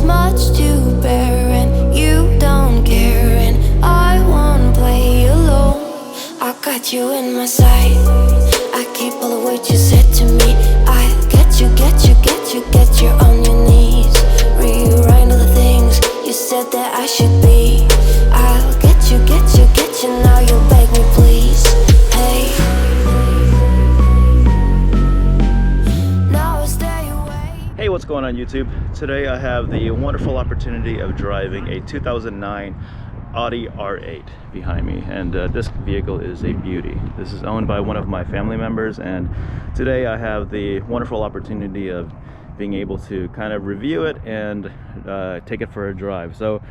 much to bear, and you don't care, and I won't play alone. I got you in my sight, I keep all the words you said to me. I get you, get you, get you, get you on your knees. Rewrite all the things you said that I should be. I'll get you, get you, get you, now you beg me please. Hey, now I stay away. Hey, what's going on YouTube? Today I have the wonderful opportunity of driving a 2009 Audi R8 behind me, and this vehicle is a beauty. This is owned by one of my family members, and today I have the wonderful opportunity of being able to kind of review it and take it for a drive. So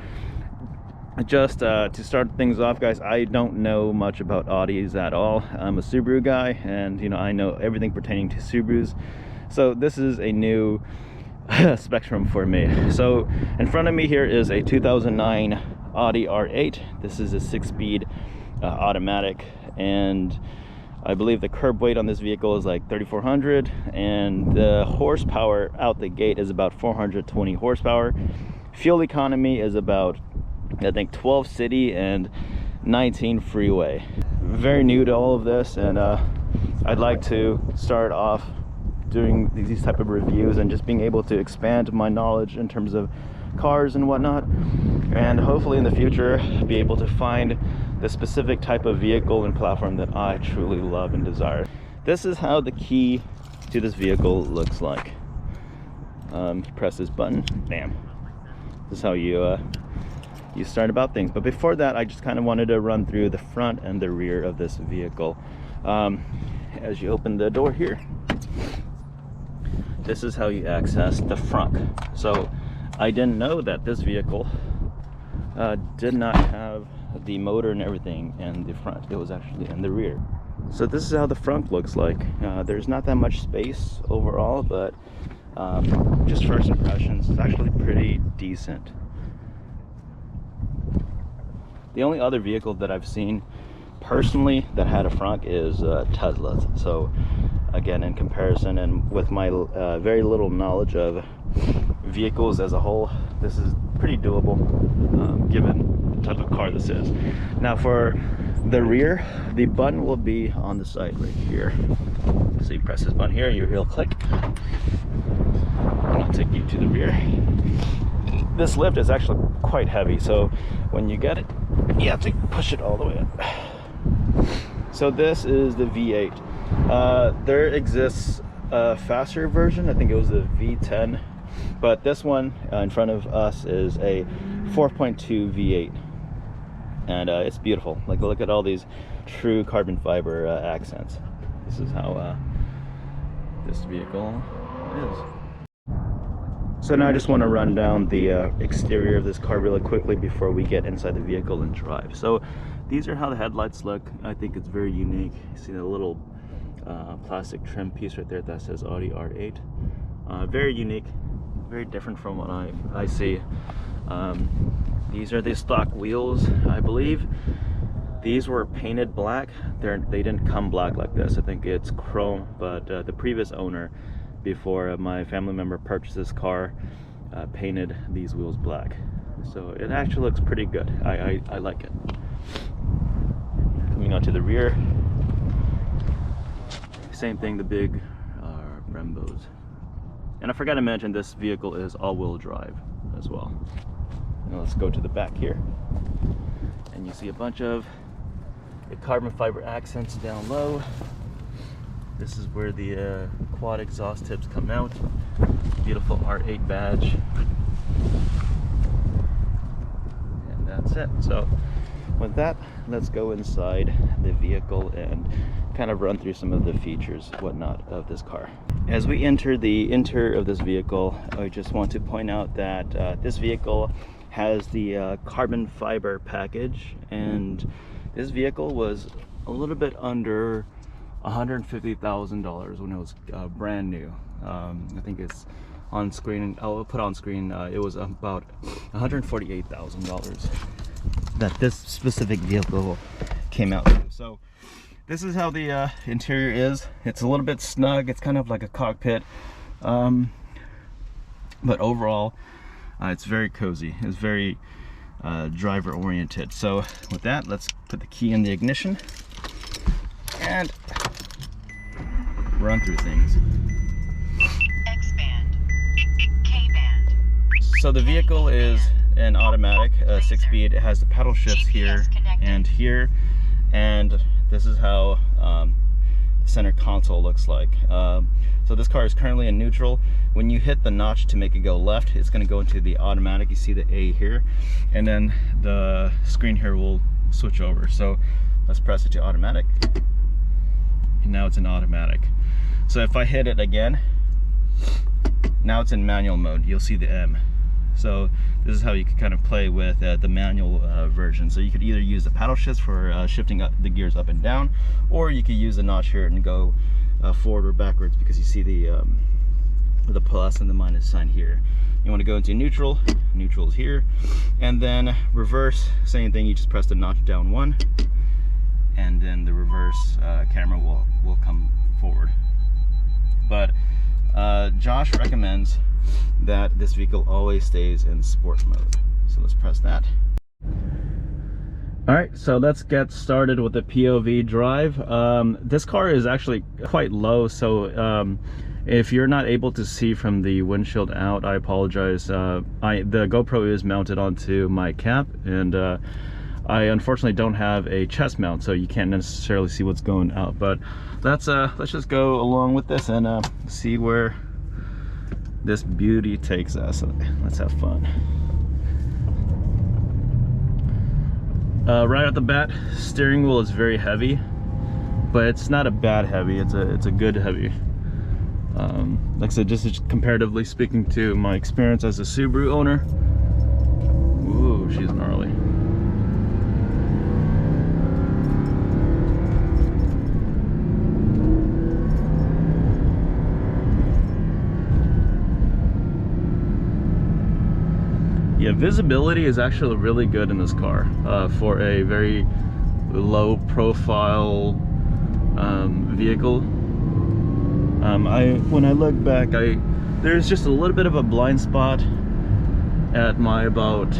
just to start things off, guys, I don't know much about Audis at all. I'm a Subaru guy, and I know everything pertaining to Subarus, so this is a new spectrum for me. So in front of me here is a 2009 Audi R8. This is a 6-speed automatic, and I believe the curb weight on this vehicle is like 3,400, and the horsepower out the gate is about 420 horsepower. Fuel economy is about, I think, 12 city and 19 freeway. Very new to all of this, and I'd like to start off doing these type of reviews and just being able to expand my knowledge in terms of cars and whatnot, and hopefully in the future be able to find the specific type of vehicle and platform that I truly love and desire. This is how the key to this vehicle looks like. You press this button, bam. This is how you start about things. But before that, I just kind of wanted to run through the front and the rear of this vehicle. As you open the door here, this is how you access the front. So I didn't know that this vehicle did not have the motor and everything in the front. It was actually in the rear. So this is how the front looks like. There's not that much space overall, but just first impressions, it's actually pretty decent. The only other vehicle that I've seen personally that had a front is Tesla's. So again, in comparison and with my very little knowledge of vehicles as a whole, this is pretty doable given the type of car this is. Now for the rear, the button will be on the side right here. So you press this button here, you hear a click, and I'll take you to the rear. This lift is actually quite heavy, so when you get it, you have to push it all the way up. So this is the V8. There exists a faster version, I think it was the V10, but this one in front of us is a 4.2 V8, and it's beautiful. Like, look at all these true carbon fiber accents. This is how this vehicle is. So now I just want to run down the exterior of this car really quickly before we get inside the vehicle and drive. So these are how the headlights look. I think it's very unique. You see the little plastic trim piece right there that says Audi R8. Very unique, very different from what I see. These are the stock wheels, I believe. These were painted black. They didn't come black like this. I think it's chrome, but the previous owner, before my family member purchased this car, painted these wheels black. So it actually looks pretty good. I like it. Coming onto the rear, same thing, the big Brembos. And I forgot to mention, this vehicle is all-wheel drive as well. Now let's go to the back here, and you see a bunch of the carbon fiber accents down low. This is where the quad exhaust tips come out. Beautiful R8 badge. And that's it. So with that, let's go inside the vehicle and kind of run through some of the features, whatnot, of this car. As we enter the interior of this vehicle, I just want to point out that this vehicle has the carbon fiber package, and this vehicle was a little bit under $150,000 when it was brand new. I think it's on screen. I'll put on screen. It was about $148,000 that this specific vehicle came out to. So this is how the interior is. It's a little bit snug. It's kind of like a cockpit, but overall, It's very cozy. It's very driver oriented. So with that, let's put the key in the ignition and run through things. Expand. K-band. So the vehicle is an automatic 6-speed. It has the pedal shifts here and here, and this is how the center console looks like. So this car is currently in neutral. When you hit the notch to make it go left, it's going to go into the automatic. You see the A here, and then the screen here will switch over. So let's press it to automatic, and now it's in automatic. So if I hit it again, now it's in manual mode. You'll see the M. So this is how you can kind of play with the manual version. So you could either use the paddle shifts for shifting up the gears up and down, or you could use the notch here and go forward or backwards, because you see the plus and the minus sign here. You want to go into neutral. Neutral is here, and then reverse. Same thing. You just press the notch down one, and then the reverse camera will come forward. But Josh recommends that this vehicle always stays in sport mode. So let's press that. All right, so let's get started with the POV drive. This car is actually quite low, so if you're not able to see from the windshield out, I apologize. The GoPro is mounted onto my cap, and I unfortunately don't have a chest mount, so you can't necessarily see what's going out. But let's just go along with this and see where this beauty takes us. Let's have fun. Right off the bat, steering wheel is very heavy, but it's not a bad heavy. It's a good heavy. Like I said, just comparatively speaking to my experience as a Subaru owner. Ooh, she's gnarly. Yeah, visibility is actually really good in this car for a very low profile vehicle. When I look back, there's just a little bit of a blind spot at my about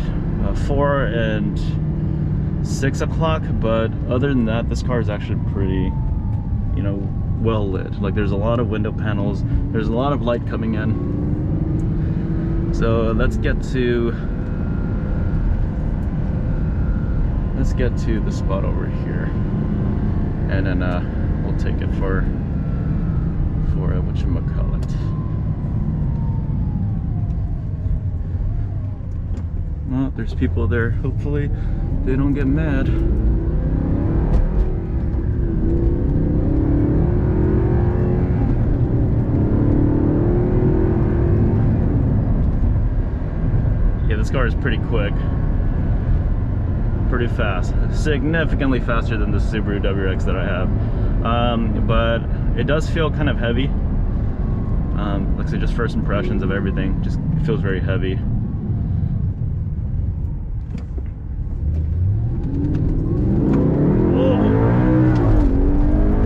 4 and 6 o'clock, but other than that, this car is actually pretty, you know, well lit. Like, there's a lot of window panels, there's a lot of light coming in. So let's get to the spot over here, and then we'll take it for whatchamacallit. Well, there's people there. Hopefully they don't get mad. Yeah, this car is pretty quick. Pretty fast, significantly faster than the Subaru WRX that I have, but it does feel kind of heavy. Like I said, just first impressions of everything, just it feels very heavy.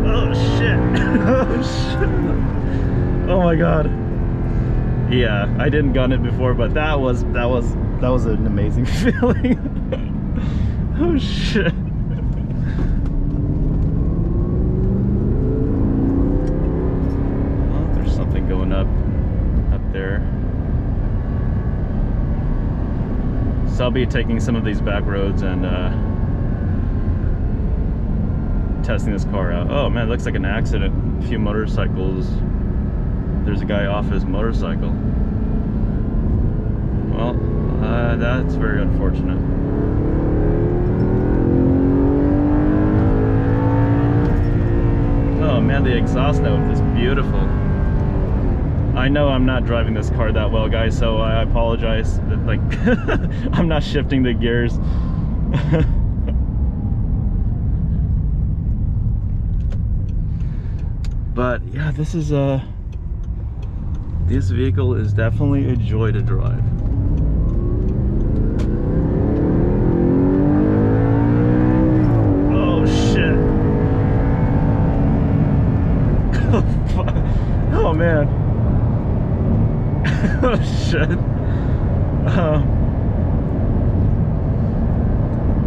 Oh shit! Oh shit! Oh my god! Yeah, I didn't gun it before, but that was an amazing feeling. Oh shit. Oh, there's something going up there. So I'll be taking some of these back roads and testing this car out. Oh man, it looks like an accident. A few motorcycles. There's a guy off his motorcycle. Well, that's very unfortunate. Oh man, the exhaust note is beautiful. I know I'm not driving this car that well, guys, so I apologize. Like, I'm not shifting the gears. But yeah, this vehicle is definitely a joy to drive. Oh shit. Oh man. Oh shit.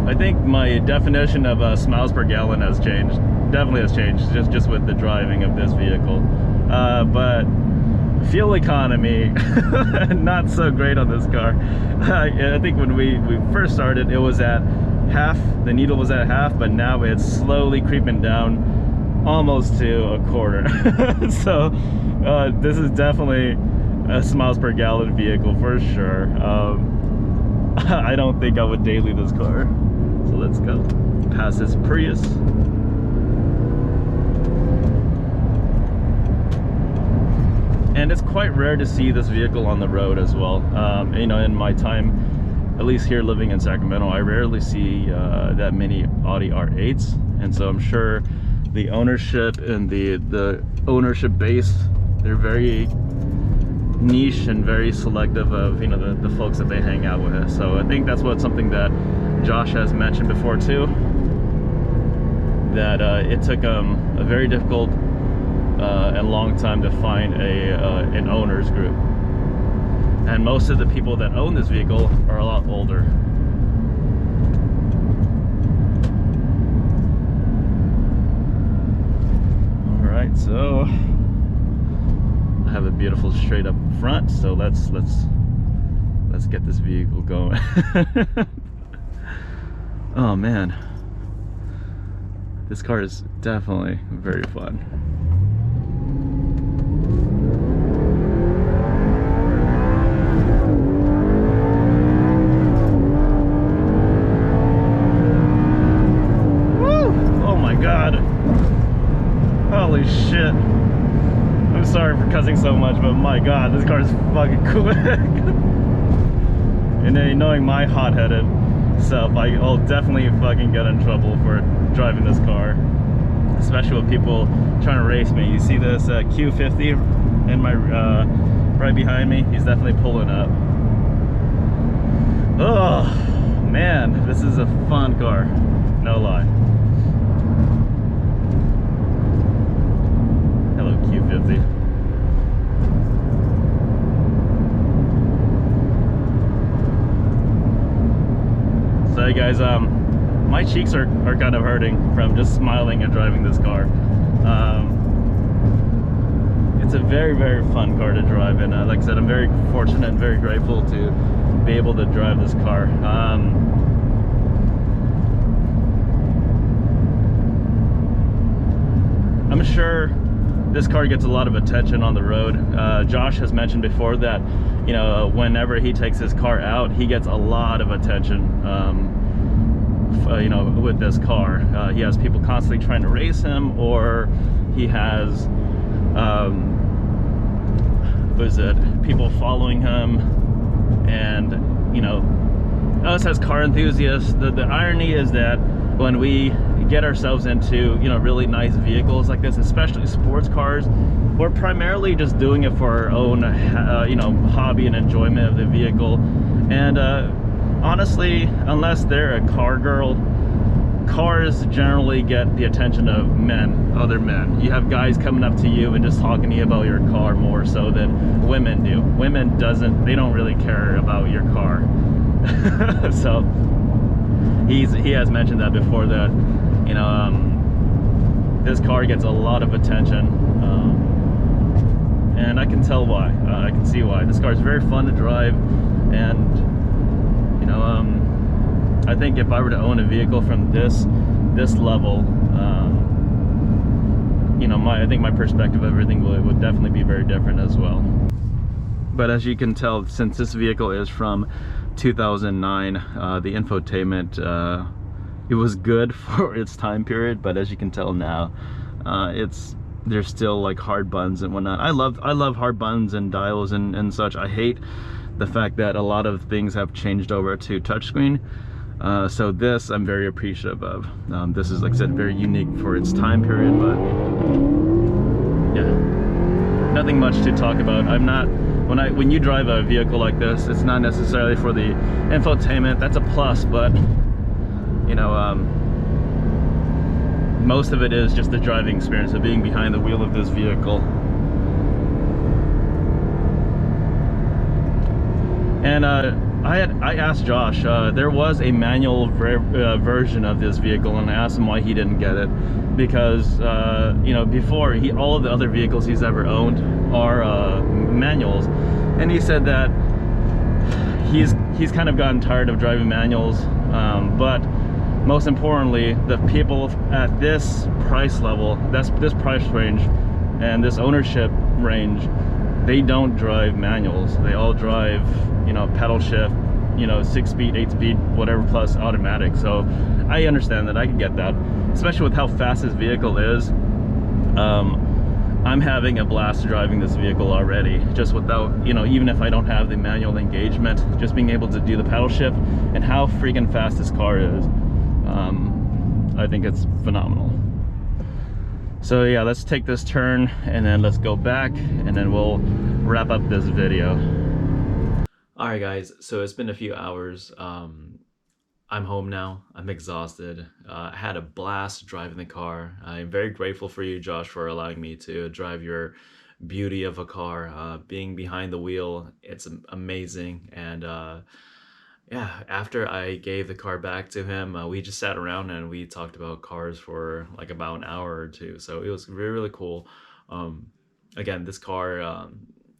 I think my definition of miles per gallon has changed. Definitely has changed, just with the driving of this vehicle. But fuel economy, not so great on this car. I think when we first started, it was at half. The needle was at half, but now it's slowly creeping down almost to a quarter. So this is definitely a miles per gallon vehicle for sure. I don't think I would daily this car. So let's go past this Prius. And it's quite rare to see this vehicle on the road as well. You know, in my time, at least here living in Sacramento, I rarely see that many Audi R8s. And so I'm sure the ownership and the ownership base, they're very niche and very selective of, you know, the folks that they hang out with. So I think that's something that Josh has mentioned before too, that it took a very difficult and long time to find an owners group, and most of the people that own this vehicle are a lot older. All right, so I have a beautiful straight up front, so let's get this vehicle going. Oh man, this car is definitely very fun. Woo! Oh my god, holy shit. I'm sorry for cussing so much, but my god, this car is fucking quick. And then knowing my hot-headed self, I'll definitely fucking get in trouble for driving this car, especially with people trying to race me. You see this Q50 in my right behind me? He's definitely pulling up. Oh man, this is a fun car, no lie. Hello Q50. So hey guys, my cheeks are kind of hurting from just smiling and driving this car. It's a very, very fun car to drive, and like I said, I'm very fortunate and very grateful to be able to drive this car. I'm sure this car gets a lot of attention on the road. Josh has mentioned before that, you know, whenever he takes his car out, he gets a lot of attention, you know, with this car. He has people constantly trying to race him, or he has, what is it, people following him. And, you know, us as car enthusiasts, the irony is that when we get ourselves into, you know, really nice vehicles like this, especially sports cars, we're primarily just doing it for our own, you know, hobby and enjoyment of the vehicle. And honestly, unless they're a car girl, cars generally get the attention of men, other men. You have guys coming up to you and just talking to you about your car more so than women do. Women they don't really care about your car. So he has mentioned that before, that, you know, this car gets a lot of attention, and I can tell why. I can see why. This car is very fun to drive, and, you know, I think if I were to own a vehicle from this level, you know, I think my perspective of everything would definitely be very different as well. But as you can tell, since this vehicle is from 2009, the infotainment, it was good for its time period, but as you can tell now, there's still like hard buttons and whatnot. I love hard buttons and dials and such. I hate the fact that a lot of things have changed over to touchscreen. So this I'm very appreciative of. This is, like I said, very unique for its time period, but yeah, nothing much to talk about. I'm not, when you drive a vehicle like this, it's not necessarily for the infotainment. That's a plus, but you know, most of it is just the driving experience of being behind the wheel of this vehicle. And I asked Josh. There was a manual version of this vehicle, and I asked him why he didn't get it, because you know, before all of the other vehicles he's ever owned are manuals, and he said that he's kind of gotten tired of driving manuals, but most importantly, the people at this price level, this price range, and this ownership range, they don't drive manuals. They all drive, you know, pedal shift, you know, 6-speed, 8-speed, whatever, plus automatic. So I understand that. I can get that, especially with how fast this vehicle is. I'm having a blast driving this vehicle already, just without, you know, even if I don't have the manual engagement, just being able to do the pedal shift and how freaking fast this car is. I think it's phenomenal. So yeah, let's take this turn and then let's go back and then we'll wrap up this video. All right, guys, so it's been a few hours. I'm home now. I'm exhausted. I had a blast driving the car. I'm very grateful for you, Josh, for allowing me to drive your beauty of a car. Being behind the wheel, it's amazing. And yeah, after I gave the car back to him, we just sat around and we talked about cars for like about an hour or two. So it was really, really cool. Again, this car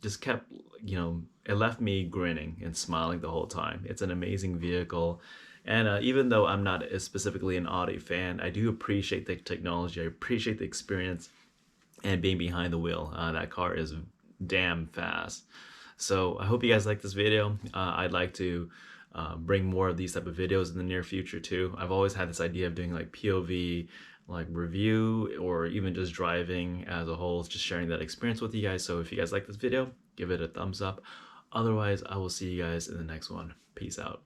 just kept, you know, it left me grinning and smiling the whole time. It's an amazing vehicle. And even though I'm not specifically an Audi fan, I do appreciate the technology. I appreciate the experience and being behind the wheel. That car is damn fast. So I hope you guys like this video. I'd like to bring more of these type of videos in the near future too. I've always had this idea of doing like POV, like review, or even just driving as a whole, just sharing that experience with you guys. So if you guys like this video, give it a thumbs up. Otherwise, I will see you guys in the next one. Peace out.